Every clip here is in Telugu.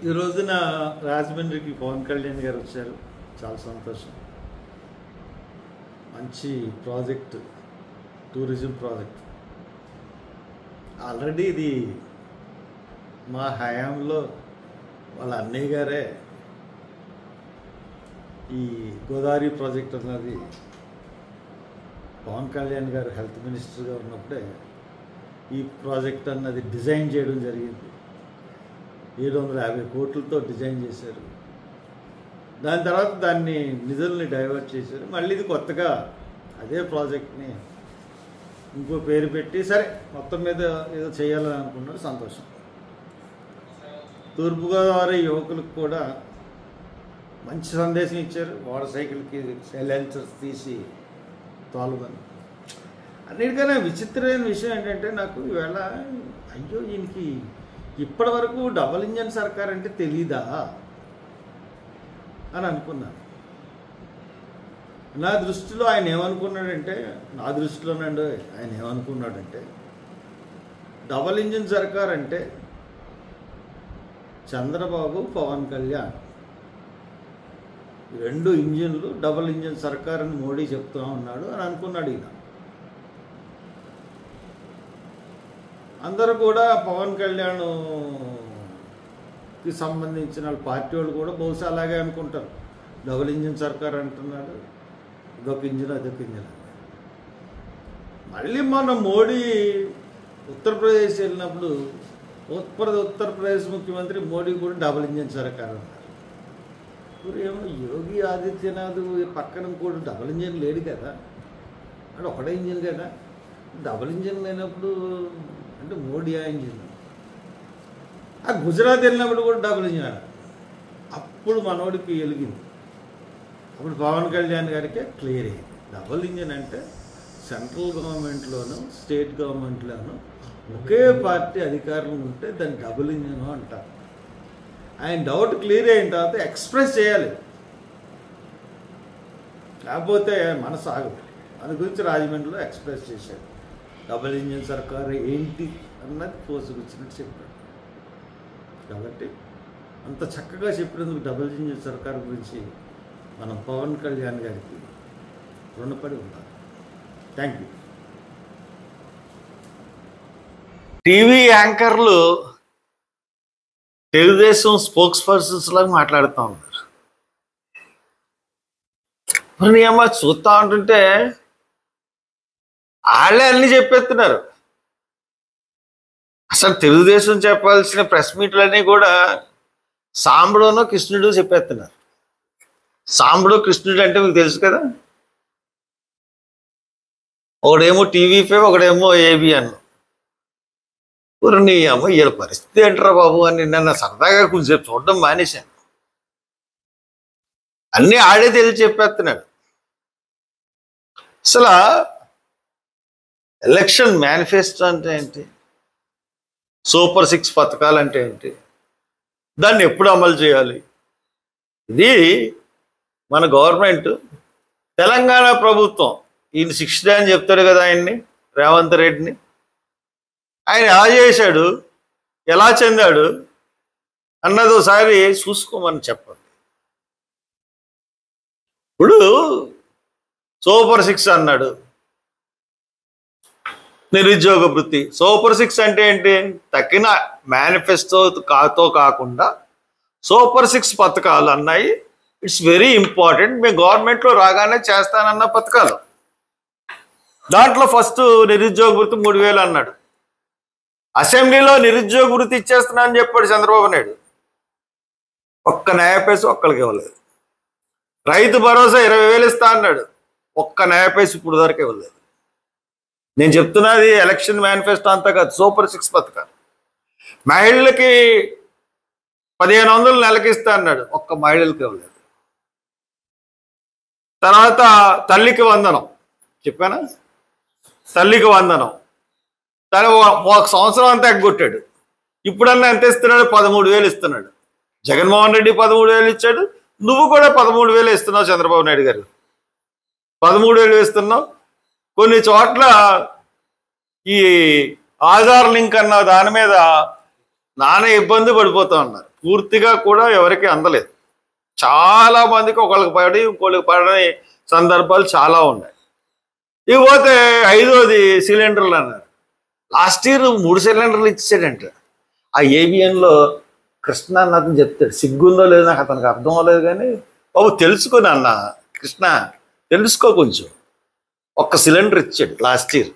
ఈ రోజున రాజమండ్రికి పవన్ కళ్యాణ్ గారు వచ్చారు. చాలా సంతోషం. మంచి ప్రాజెక్ట్, టూరిజం ప్రాజెక్ట్. ఆల్రెడీ ఇది మా హయాంలో వాళ్ళ అన్నయ్య గారే ఈ గోదావరి ప్రాజెక్ట్ అన్నది పవన్ కళ్యాణ్ గారు హెల్త్ మినిస్టర్గా ఉన్నప్పుడే ఈ ప్రాజెక్ట్ అన్నది డిజైన్ చేయడం జరిగింది. 750 కోట్లతో డిజైన్ చేశారు. దాని తర్వాత దాన్ని నిధుల్ని డైవర్ట్ చేశారు. మళ్ళీ ఇది కొత్తగా అదే ప్రాజెక్ట్ని ఇంకో పేరు పెట్టి సరే మొత్తం మీద ఏదో చేయాలని అనుకున్నాడు. సంతోషం. తూర్పుగోదావరి యువకులకు కూడా మంచి సందేశం ఇచ్చారు. మోటార్ సైకిల్కి సైలెన్సర్స్ తీసి తోలమని. అన్నిటికన్నా విచిత్రమైన విషయం ఏంటంటే నాకు ఈవేళ అయ్యో ఈయనకి ఇప్పటి వరకు డబుల్ ఇంజన్ సర్కార్ అంటే తెలీదా అని అనుకున్నాను. నా దృష్టిలో ఆయన ఏమనుకున్నాడంటే ఆయన ఏమనుకున్నాడంటే డబుల్ ఇంజన్ సర్కార్ అంటే చంద్రబాబు, పవన్ కళ్యాణ్ 2 ఇంజిన్లు డబుల్ ఇంజిన్ సర్కార్ అని మోడీ చెప్తూ ఉన్నాడు అని అనుకున్నాడు ఈయన. అందరూ కూడా పవన్ కళ్యాణ్కి సంబంధించిన పార్టీ వాళ్ళు కూడా బహుశా అలాగే అనుకుంటారు. డబుల్ ఇంజిన్ సర్కార్ అంటున్నాడు, ఇదొక ఇంజిన్ అదొక ఇంజిన్. మళ్ళీ మన మోడీ ఉత్తరప్రదేశ్ వెళ్ళినప్పుడు ఉత్తరప్రదేశ్ ముఖ్యమంత్రి మోడీ కూడా డబుల్ ఇంజిన్ సర్కార్ అన్నారు. ఇప్పుడు ఏమో యోగి ఆదిత్యనాథ్ పక్కన కూడా డబుల్ ఇంజిన్ లేడు కదా, అంటే ఒకటే ఇంజిన్ కదా. డబుల్ ఇంజిన్ లేనప్పుడు అంటే మోడీ ఆ ఇంజిన్. ఆ గుజరాత్ వెళ్ళినప్పుడు కూడా డబుల్ ఇంజిన్. అప్పుడు మనోడికి వెలిగింది. అప్పుడు పవన్ కళ్యాణ్ గారికి క్లియర్ అయ్యింది. డబుల్ ఇంజిన్ అంటే సెంట్రల్ గవర్నమెంట్లోనూ స్టేట్ గవర్నమెంట్లోనూ ఒకే పార్టీ అధికారులు ఉంటే దాన్ని డబుల్ ఇంజిన్ అంటారు. ఆయన డౌట్ క్లియర్ అయిన తర్వాత ఎక్స్ప్రెస్ చేయాలి, లేకపోతే మనసు ఆగదు. దాని గురించి రాజమండ్రిలో ఎక్స్ప్రెస్ చేశాడు. డబుల్ ఇంజిన్ సర్కార్ ఏంటి అన్నది పోసుకొచ్చినట్టు చెప్పాడు. కాబట్టి అంత చక్కగా చెప్పినందుకు డబుల్ ఇంజిన్ సర్కార్ గురించి మనం పవన్ కళ్యాణ్ గారికి రుణపడి ఉండాలి. Thank you. టీవీ యాంకర్లు తెలుగుదేశం స్పోక్స్ పర్సన్స్ లాగా మాట్లాడుతూ ఉన్నారు. మరి అమ్మ చూస్తూ ఉంటుంటే వాళ్ళే అన్ని చెప్పేస్తున్నారు. అసలు తెలుగుదేశం చెప్పాల్సిన ప్రెస్ మీట్లన్నీ కూడా సాంబడును కృష్ణుడు చెప్పేస్తున్నారు. సాంబడు కృష్ణుడు అంటే మీకు తెలుసు కదా. ఒకడేమో టీవీ5, ఒకడేమో ఏబిఎన్. నీ అమ్మ వీళ్ళ పరిస్థితి ఏంటరా బాబు అని నన్ను సరదాగా కొంచెం చూడడం మానేశాను. అన్నీ ఆడే తెలిసి చెప్పేస్తున్నాడు. అసలు ఎలక్షన్ మేనిఫెస్టో అంటే ఏంటి, సూపర్ 6 పథకాలు అంటే ఏంటి, దాన్ని ఎప్పుడు అమలు చేయాలి, ఇది మన గవర్నమెంట్ తెలంగాణ ప్రభుత్వం ఈయన 6 అని చెప్తాడు కదా ఆయన్ని, రేవంత్ రెడ్డిని. ఆయన ఎలా చేశాడు, ఎలా చెందాడు అన్నది ఒకసారి చూసుకోమని చెప్పండి. ఇప్పుడు సూపర్ 6 అన్నాడు, నిరుద్యోగ వృత్తి. సూపర్ 6 అంటే ఏంటి, తక్కిన మేనిఫెస్టోతో కాకుండా సూపర్ 6 పథకాలు అన్నాయి. It's very important. మేము గవర్నమెంట్లో రాగానే చేస్తానన్న పథకాలు. దాంట్లో ఫస్ట్ నిరుద్యోగ వృత్తి 3000 అన్నాడు. అసెంబ్లీలో నిరుద్యోగ వృత్తి ఇచ్చేస్తున్నా అని చెప్పాడు చంద్రబాబు నాయుడు. ఒక్క న్యాయ పైస ఒక్కరికి ఇవ్వలేదు. రైతు భరోసా 20,000 ఇస్తా అన్నాడు. ఒక్క న్యాయ పైస ఇప్పుడు వరకు ఇవ్వలేదు. నేను చెప్తున్నది ఎలక్షన్ మేనిఫెస్టో అంతా కాదు, సూపర్ 6 పథకాలు. మహిళలకి 1500 నెలకి ఇస్తా అన్నాడు. ఒక్క మహిళలకి ఇవ్వలేదు. తర్వాత తల్లికి వందనం చెప్పానా, తల్లికి వందనం తను 1 సంవత్సరం అంతా ఎగ్గొట్టాడు. ఇప్పుడన్నా ఎంత ఇస్తున్నాడు, 13,000 ఇస్తున్నాడు. జగన్మోహన్ రెడ్డి 13,000 ఇచ్చాడు. నువ్వు కూడా 13,000 ఇస్తున్నావు. చంద్రబాబు నాయుడు గారు 13,000 ఇస్తున్నావు. కొన్ని చోట్ల ఈ ఆధార్ లింక్ అన్న దాని మీద నానా ఇబ్బంది పడిపోతూ ఉన్నారు. పూర్తిగా కూడా ఎవరికి అందలేదు. చాలా మందికి ఒకళ్ళకి పడి ఇంకోళ్ళకి పడని సందర్భాలు చాలా ఉన్నాయి. ఇకపోతే 5వది సిలిండర్లు అన్నారు. లాస్ట్ ఇయర్ 3 సిలిండర్లు ఇచ్చాడంట. ఆ ఏబిఎన్లో కృష్ణ అన్న అతను చెప్తాడు, సిగ్గుందో లేదో నాకు అతనికి అర్థం అవ్వలేదు, కానీ బాబు తెలుసుకుని అన్న కృష్ణ తెలుసుకో కొంచెం. 1 సిలిండర్ ఇచ్చాడు లాస్ట్ ఇయర్.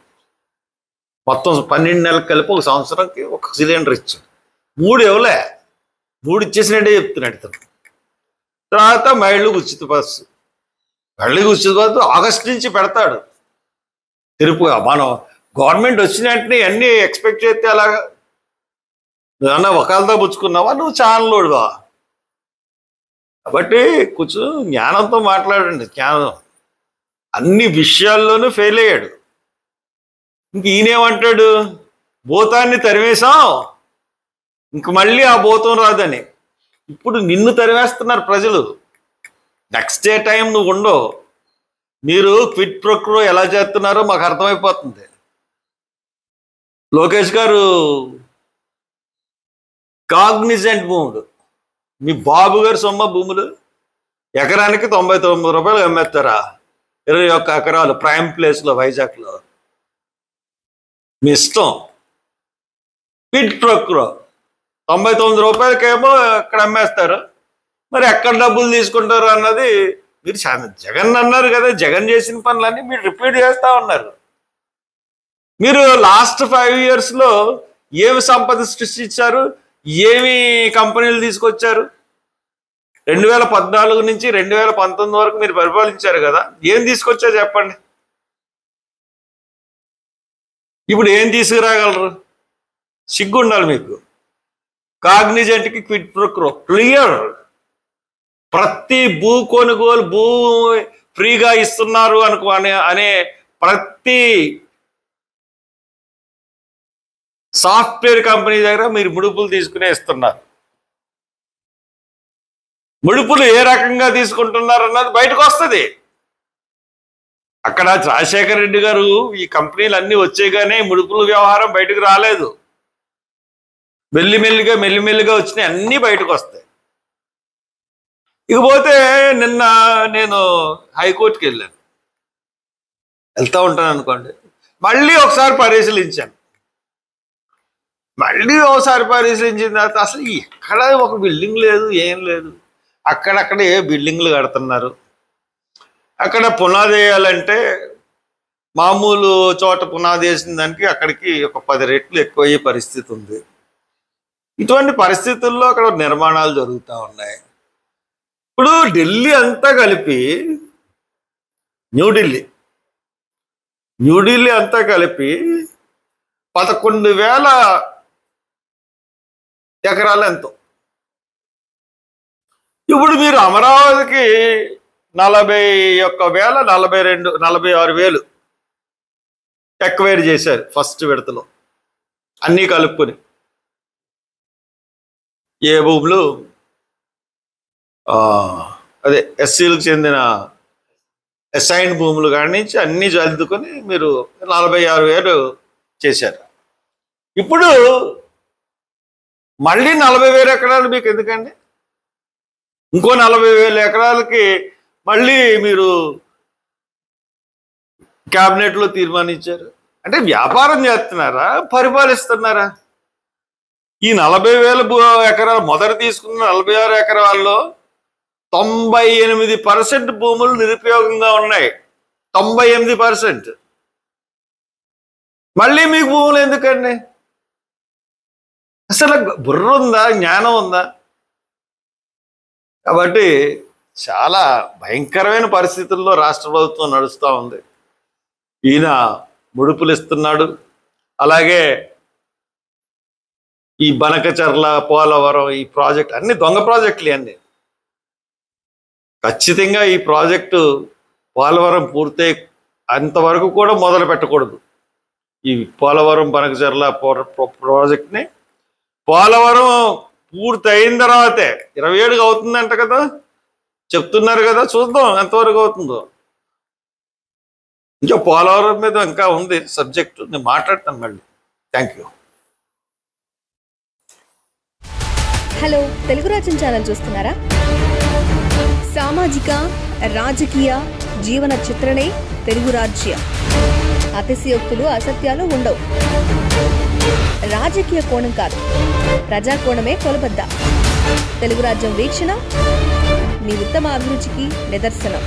మొత్తం 12 నెలలకు కలిపి 1 సంవత్సరానికి 1 సిలిండర్ ఇచ్చాడు. 3 ఇవ్వలే, 3 ఇచ్చేసినట్టే చెప్తున్నాడు ఇతను. తర్వాత మహిళలకు ఉచిత బస్సు, మహిళలకు ఉచిత బస్సు ఆగస్టు నుంచి పెడతాడు. తిరుపు మనం గవర్నమెంట్ వచ్చిన వెంటనే అన్నీ ఎక్స్పెక్ట్ చేస్తే అలాగా నువ్వన్నా ఒకళ్ళతో పుచ్చుకున్నావా, నువ్వు ఛానల్లోడువా. కాబట్టి కొంచెం జ్ఞానంతో మాట్లాడండి. జ్ఞానం అన్ని విషయాల్లోనూ ఫెయిల్ అయ్యాడు. ఇంక ఈయనేమంటాడు, భూతాన్ని తరివేశాం, ఇంక మళ్ళీ ఆ భూతం రాదని. ఇప్పుడు నిన్ను తరివేస్తున్నారు ప్రజలు. నెక్స్ట్ డే టైం నువ్వు ఉండవు. మీరు క్విట్ ప్రొక్రో ఎలా చేస్తున్నారో మాకు అర్థమైపోతుంది. లోకేష్ గారు కాగ్నిజెంట్ భూములు, మీ బాబు గారు సొమ్మ భూములు ఎకరానికి 99 రూపాయలు అమ్మేస్తారా? 21 ఎకరాలు ప్రైమ్ ప్లేస్లో వైజాగ్లో. మీ ఇష్టం. క్విట్ ప్రొక్రో 99 రూపాయలకేమో అక్కడ అమ్మేస్తారు. మరి ఎక్కడ డబ్బులు తీసుకుంటారు అన్నది మీరు జగన్ అన్నారు కదా, జగన్ చేసిన పనులన్నీ మీరు రిపీట్ చేస్తూ ఉన్నారు. మీరు లాస్ట్ 5 ఇయర్స్లో ఏమి సంపద సృష్టించారు, ఏమి కంపెనీలు తీసుకొచ్చారు? 2014 నుంచి 2019 వరకు మీరు పరిపాలించారు కదా, ఏం తీసుకొచ్చారు చెప్పండి. ఇప్పుడు ఏం తీసుకురాగలరు? సిగ్గు ఉండాలి మీకు. కాగ్నిజెంట్కి క్విట్ ప్రొక్రో క్లియర్. ప్రతి భూ కొనుగోలు, భూ ఫ్రీగా ఇస్తున్నారు అనే ప్రతి సాఫ్ట్వేర్ కంపెనీ దగ్గర మీరు ముడుపులు తీసుకునే ఇస్తున్నారు. ముడుపులు ఏ రకంగా తీసుకుంటున్నారు అన్నది బయటకు వస్తుంది. అక్కడ రాజశేఖర రెడ్డి గారు ఈ కంపెనీలు అన్నీ వచ్చేగానే ముడుపుల వ్యవహారం బయటకు రాలేదు. మెల్లిమెల్లిగా వచ్చినాయి, అన్నీ బయటకు వస్తాయి. ఇకపోతే నిన్న నేను హైకోర్టుకి వెళ్తా ఉంటాను అనుకోండి, మళ్ళీ ఒకసారి పరిశీలించాను. పరిశీలించిన తర్వాత అసలు ఎక్కడ ఒక బిల్డింగ్ లేదు, ఏం లేదు. అక్కడక్కడ ఏ బిల్డింగ్లు కడుతున్నారు. అక్కడ పునాది వేయాలంటే మామూలు చోట పునాది వేసిన దానికి అక్కడికి ఒక 10 రెట్లు ఎక్కువ అయ్యే పరిస్థితి ఉంది. ఇటువంటి పరిస్థితుల్లో అక్కడ నిర్మాణాలు జరుగుతూ ఉన్నాయి. ఇప్పుడు ఢిల్లీ అంతా కలిపి, న్యూఢిల్లీ అంతా కలిపి 11,000 ఎకరాలు ఎంతో. ఇప్పుడు మీరు అమరావతికి 46,000 ఎక్వైర్ చేశారు ఫస్ట్ విడతలో, అన్నీ కలుపుకొని. ఏ భూములు అదే ఎస్సీలకు చెందిన అసైన్డ్ భూములు కాడి నుంచి అన్నీ చదువుకొని మీరు 46,000 చేశారు. ఇప్పుడు మళ్ళీ 40,000 ఎకరాలు మీకు ఎందుకండి? ఇంకో 40,000 ఎకరాలకి మళ్ళీ మీరు క్యాబినెట్లో తీర్మానించారు. అంటే వ్యాపారం చేస్తున్నారా, పరిపాలిస్తున్నారా? ఈ 40,000 ఎకరాలు మొదట తీసుకున్న 46 ఎకరాల్లో 98% భూములు నిరుపయోగంగా ఉన్నాయి. 98%. మళ్ళీ మీకు భూములు ఎందుకండి? అసలు బుర్ర ఉందా, జ్ఞానం ఉందా? కాబట్టి చాలా భయంకరమైన పరిస్థితుల్లో రాష్ట్ర ప్రభుత్వం నడుస్తూ ఉంది. ఈయన ముడుపులు ఇస్తున్నాడు. అలాగే ఈ బనకచర్ల, పోలవరం, ఈ ప్రాజెక్ట్ అన్ని దొంగ ప్రాజెక్టులు అన్నీ. ఖచ్చితంగా ఈ ప్రాజెక్టు పోలవరం పూర్తయి అంతవరకు కూడా మొదలు పెట్టకూడదు. ఈ పోలవరం బనకచర్ల ప్రాజెక్ట్ని పోలవరం పూర్తి అయిన తర్వాతే 27 అవుతుందంట కదా, చెప్తున్నారు కదా, చూద్దాం ఎంతవరకు అవుతుందో. ఇంకా పోలవరం మీద ఇంకా ఉంది సబ్జెక్టు, నేను మాట్లాడతాను మళ్ళీ. Thank you. హలో, తెలుగు రాజ్యం ఛానల్ చూస్తున్నారా? సామాజిక రాజకీయ జీవన చిత్రణే తెలుగు రాజ్యం. అతిశయోక్తులు అసత్యాలు ఉండవు. రాజకీయ కోణం కాదు, ప్రజా కోణమే కొలబద్ద. తెలుగు రాజ్యం వీక్షణ మీ ఉత్తమ అభిరుచికి నిదర్శనం.